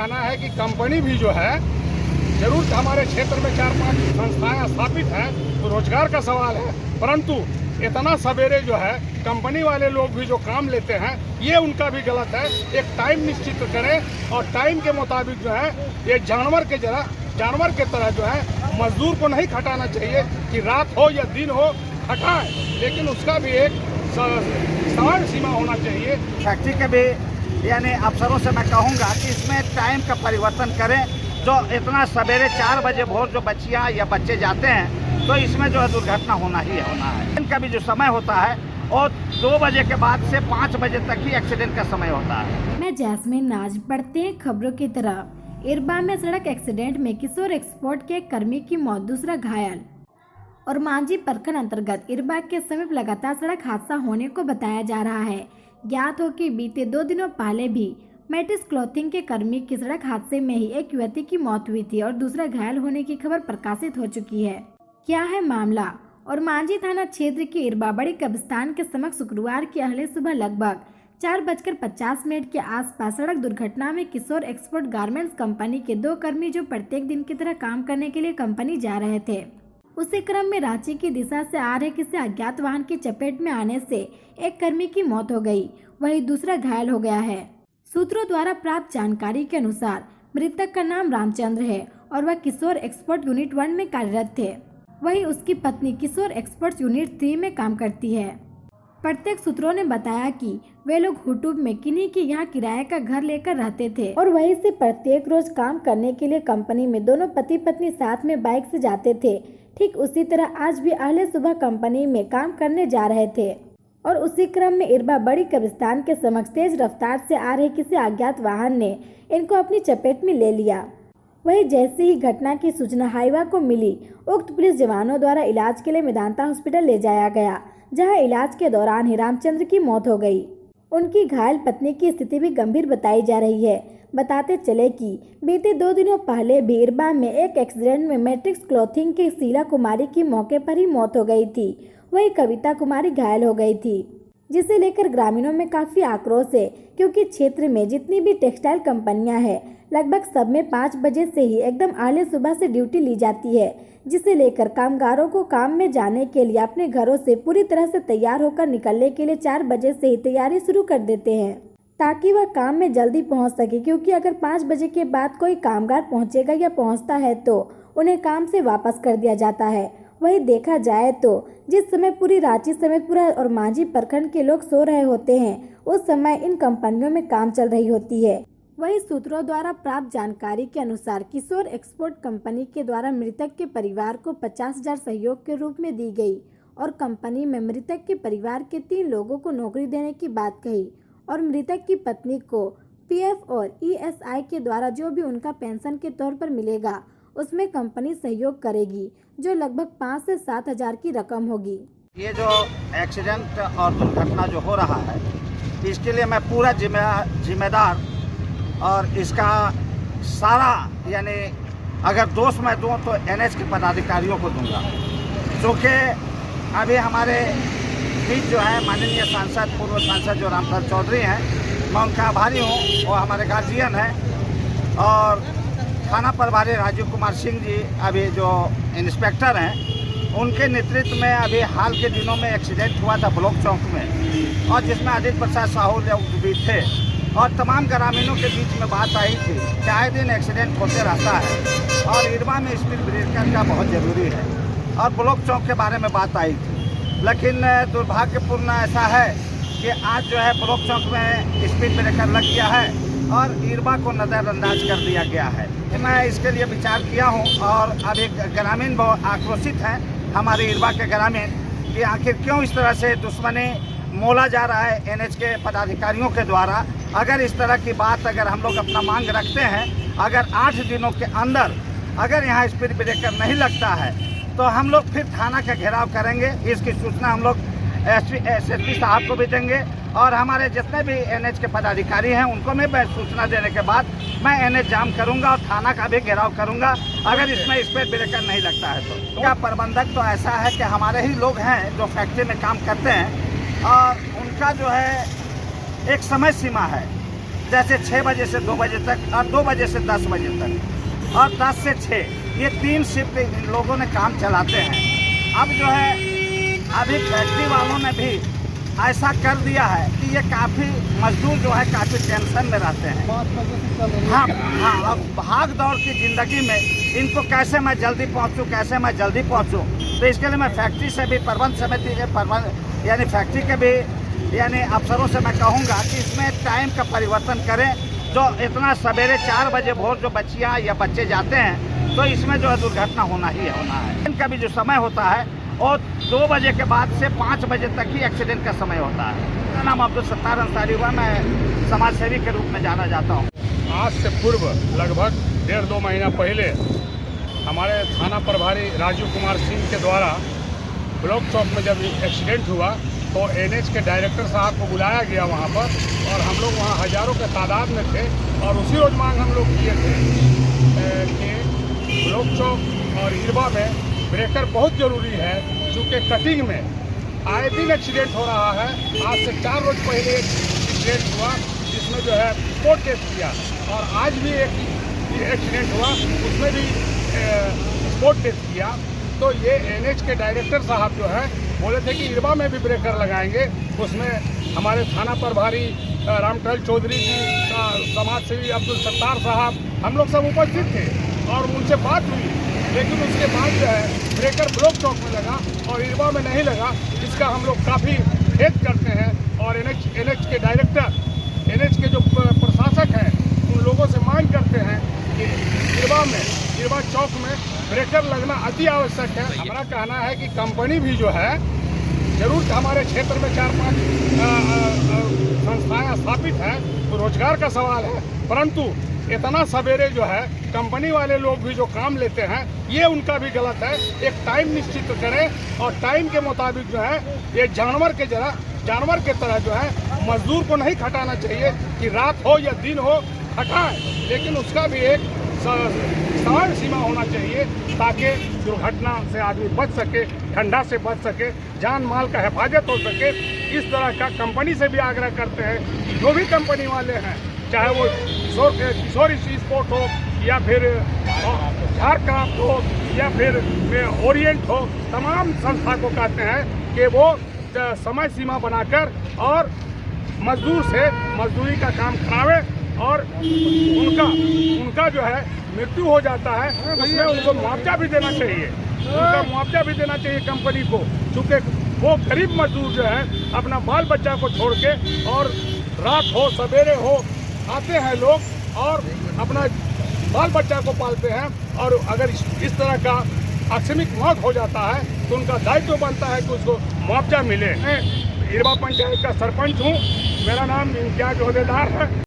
कहना है कि कंपनी भी जो है जरूर हमारे क्षेत्र में 4-5 संस्थाएं स्थापित हैं, तो रोजगार का सवाल है, परंतु इतना सवेरे जो है कंपनी वाले लोग भी जो काम लेते हैं ये उनका भी गलत है। एक टाइम निश्चित करें और टाइम के मुताबिक जो है ये जानवर के तरह जो है मजदूर को नहीं खटाना चाहिए कि रात हो या दिन हो खटाएं, लेकिन उसका भी एक समय सीमा होना चाहिए। फैक्ट्री के भी यानी अफसरों से मैं कहूँगा कि इसमें टाइम का परिवर्तन करें। जो इतना सवेरे 4 बजे भोर जो बच्चियाँ या बच्चे जाते हैं तो इसमें जो है दुर्घटना होना है। इनका भी जो समय होता है और 2 बजे के बाद से 5 बजे तक ही एक्सीडेंट का समय होता है। मैं जैस्मिन नाज, बढ़ते हैं खबरों की तरफ। इरबा में सड़क एक्सीडेंट में किशोर एक्सपोर्ट के कर्मी की मौत, दूसरा घायल। और मांझी प्रखंड अंतर्गत इरबा के समीप लगातार सड़क हादसा होने को बताया जा रहा है। ज्ञात हो कि बीते 2 दिनों पहले भी मैटिस क्लॉथिंग के कर्मी की सड़क हादसे में ही एक युवती की मौत हुई थी और दूसरा घायल होने की खबर प्रकाशित हो चुकी है। क्या है मामला? और मांझी थाना क्षेत्र के इरबा बड़ी कब्रिस्तान के समक्ष शुक्रवार की अहले सुबह लगभग 4:50 के आसपास सड़क दुर्घटना में किशोर एक्सपोर्ट गारमेंट्स कंपनी के 2 कर्मी जो प्रत्येक दिन की तरह काम करने के लिए कंपनी जा रहे थे, उसी क्रम में रांची की दिशा से आ रहे किसी अज्ञात वाहन की चपेट में आने से एक कर्मी की मौत हो गई, वहीं दूसरा घायल हो गया है। सूत्रों द्वारा प्राप्त जानकारी के अनुसार मृतक का नाम रामचंद्र है और वह किशोर एक्सपोर्ट यूनिट 1 में कार्यरत थे, वहीं उसकी पत्नी किशोर एक्सपोर्ट यूनिट 3 में काम करती है। प्रत्येक सूत्रों ने बताया कि वे लोग हुटूब में किन्हीं के यहाँ किराए का घर लेकर रहते थे और वहीं से प्रत्येक रोज काम करने के लिए कंपनी में दोनों पति पत्नी साथ में बाइक से जाते थे। ठीक उसी तरह आज भी अहले सुबह कंपनी में काम करने जा रहे थे और उसी क्रम में इरबा बड़ी कब्रिस्तान के समक्ष तेज रफ्तार से आ रहे किसी अज्ञात वाहन ने इनको अपनी चपेट में ले लिया। वहीं जैसे ही घटना की सूचना हाईवा को मिली, उक्त पुलिस जवानों द्वारा इलाज के लिए मेदांता हॉस्पिटल ले जाया गया, जहां इलाज के दौरान ही रामचंद्र की मौत हो गई। उनकी घायल पत्नी की स्थिति भी गंभीर बताई जा रही है। बताते चले कि बीते 2 दिनों पहले भी इरबा में एक एक्सीडेंट में मैट्रिक्स क्लॉथिंग की शीला कुमारी की मौके पर ही मौत हो गई थी, वहीं कविता कुमारी घायल हो गई थी, जिसे लेकर ग्रामीणों में काफी आक्रोश है, क्योंकि क्षेत्र में जितनी भी टेक्सटाइल कंपनियां हैं लगभग सब में 5 बजे से ही एकदम आले सुबह से ड्यूटी ली जाती है, जिसे लेकर कामगारों को काम में जाने के लिए अपने घरों से पूरी तरह से तैयार होकर निकलने के लिए 4 बजे से ही तैयारी शुरू कर देते हैं, ताकि वह काम में जल्दी पहुंच सके। क्योंकि अगर 5 बजे के बाद कोई कामगार पहुंचेगा या पहुंचता है तो उन्हें काम से वापस कर दिया जाता है। वही देखा जाए तो जिस समय पूरी रांची समेत पूरा और मांझी प्रखंड के लोग सो रहे होते हैं, उस समय इन कंपनियों में काम चल रही होती है। वही सूत्रों द्वारा प्राप्त जानकारी के अनुसार किशोर एक्सपोर्ट कंपनी के द्वारा मृतक के परिवार को 50,000 सहयोग के रूप में दी गई और कंपनी में मृतक के परिवार के 3 लोगों को नौकरी देने की बात कही और मृतक की पत्नी को पीएफ और ईएसआई के द्वारा जो भी उनका पेंशन के तौर पर मिलेगा उसमें कंपनी सहयोग करेगी, जो लगभग 5 से 7 हजार की रकम होगी। ये जो एक्सीडेंट और दुर्घटना जो हो रहा है, इसके लिए मैं पूरा जिम्मेदार और इसका सारा यानी अगर दोष मैं दूँ तो एनएच के पदाधिकारियों को दूंगा, क्योंकि अभी हमारे बीच जो है माननीय सांसद, पूर्व सांसद जो रामपाल चौधरी हैं, मैं उनका आभारी हूँ, वो हमारे गार्जियन हैं। और थाना प्रभारी राजीव कुमार सिंह जी अभी जो इंस्पेक्टर हैं, उनके नेतृत्व में अभी हाल के दिनों में एक्सीडेंट हुआ था ब्लॉक चौक में, और जिसमें आदित्य प्रसाद साहू भी थे और तमाम ग्रामीणों के बीच में बात आई थी कि आए दिन एक्सीडेंट होते रहता है और इरबा में स्पीड ब्रेकर का बहुत ज़रूरी है, और ब्लॉक चौक के बारे में बात आई थी। लेकिन दुर्भाग्यपूर्ण ऐसा है कि आज जो है ब्लॉक चौक में स्पीड ब्रेकर लग गया है और इरबा को नज़रअंदाज कर दिया गया है। मैं इसके लिए विचार किया हूँ और अभी ग्रामीण बहुत आक्रोशित हैं, हमारे इरबा के ग्रामीण, कि आखिर क्यों इस तरह से दुश्मनी मोला जा रहा है एनएच के पदाधिकारियों के द्वारा। अगर इस तरह की बात अगर हम लोग अपना मांग रखते हैं, अगर 8 दिनों के अंदर अगर यहाँ स्पीड ब्रेकर नहीं लगता है तो हम लोग फिर थाना का घेराव करेंगे। इसकी सूचना हम लोग एसएसपी साहब को भी देंगे और हमारे जितने भी एनएच के पदाधिकारी हैं उनको मैं सूचना देने के बाद मैं एनएच जाम करूंगा और थाना का भी घेराव करूंगा अगर इसमें स्पीड ब्रेकर नहीं लगता है तो। क्या प्रबंधक तो ऐसा है कि हमारे ही लोग हैं जो फैक्ट्री में काम करते हैं और उनका जो है एक समय सीमा है जैसे 6 बजे से 2 बजे तक और 2 बजे से 10 बजे तक और 10 से 6, ये 3 शिफ्ट इन लोगों ने काम चलाते हैं। अब जो है अभी फैक्ट्री वालों ने भी ऐसा कर दिया है कि ये काफ़ी मजदूर जो है काफ़ी टेंशन में रहते हैं। हाँ हाँ, अब भाग दौड़ की ज़िंदगी में इनको कैसे मैं जल्दी पहुंचूं, कैसे मैं जल्दी पहुंचूं, तो इसके लिए मैं फैक्ट्री से भी प्रबंध समिति के यानी फैक्ट्री के भी यानी अफसरों से मैं कहूँगा कि इसमें टाइम का परिवर्तन करें। जो इतना सवेरे 4 बजे भोर जो बच्चियाँ या बच्चे जाते हैं तो इसमें जो है दुर्घटना होना ही होना है। इनका भी जो समय होता है और 2 बजे के बाद से 5 बजे तक ही एक्सीडेंट का समय होता है। मेरा नाम अब्दुल सत्तार अंसारी हुआ, मैं समाज सेवी के रूप में जाना जाता हूँ। आज से पूर्व लगभग 1.5-2 महीना पहले हमारे थाना प्रभारी राजीव कुमार सिंह के द्वारा ब्लॉक चौक में जब एक्सीडेंट हुआ तो एनएच के डायरेक्टर साहब को बुलाया गया वहाँ पर, और हम लोग वहाँ हज़ारों के तादाद में थे और उसी रोज़ मांग हम लोग किए थे कि ब्लॉक चौक और इरबा में ब्रेकर बहुत ज़रूरी है, चूँकि कटिंग में आए दिन एक्सीडेंट हो रहा है। आज से 4 रोज़ पहले एक एक्सीडेंट हुआ जिसमें जो है स्पॉट डेथ किया, और आज भी एक एक्सीडेंट हुआ उसमें भी स्पॉट डेथ किया। तो ये एनएच के डायरेक्टर साहब जो है बोले थे कि इरबा में भी ब्रेकर लगाएंगे। उसमें हमारे थाना प्रभारी रामटल चौधरी जी, समाज सेवी अब्दुल सत्तार साहब, हम लोग सब उपस्थित थे और उनसे बात हुई, लेकिन उसके बाद जो है ब्रेकर ब्लॉक चौक में लगा और इरबा में नहीं लगा। इसका हम लोग काफ़ी खेद करते हैं और एनएच के डायरेक्टर, एनएच के जो प्रशासक हैं उन लोगों से मांग करते हैं कि इरबा चौक में ब्रेकर लगना अति आवश्यक है। हमारा कहना है कि कंपनी भी जो है जरूर हमारे क्षेत्र में 4-5 संस्थाएं स्थापित हैं, तो रोजगार का सवाल है, परंतु इतना सवेरे जो है कंपनी वाले लोग भी जो काम लेते हैं ये उनका भी गलत है। एक टाइम निश्चित करें और टाइम के मुताबिक जो है ये जानवर के तरह जो है मजदूर को नहीं खटाना चाहिए कि रात हो या दिन हो खटाएं, लेकिन उसका भी एक समय सीमा होना चाहिए ताकि दुर्घटना से आदमी बच सके, ठंडा से बच सके, जान माल का हिफाजत हो सके। इस तरह का कंपनी से भी आग्रह करते हैं कि जो भी कंपनी वाले हैं, चाहे वो किशोर स्पोर्ट हो या फिर झारक्राफ्ट हो या फिर ओरिएंट हो, तमाम संस्था को कहते हैं कि वो समय सीमा बनाकर और मजदूर से मजदूरी का काम करावे, और उनका जो है मृत्यु हो जाता है उसमें उनको मुआवजा भी देना चाहिए, कंपनी को, क्योंकि वो गरीब मजदूर जो है अपना बाल बच्चा को छोड़ के और रात हो सवेरे हो आते हैं लोग और अपना बाल बच्चा को पालते हैं, और अगर इस तरह का आकस्मिक मौत हो जाता है तो उनका दायित्व बनता है कि उसको मुआवजा मिले। मैं इरबा पंचायत का सरपंच हूँ, मेरा नाम इम्तियाज ओहदेदार है।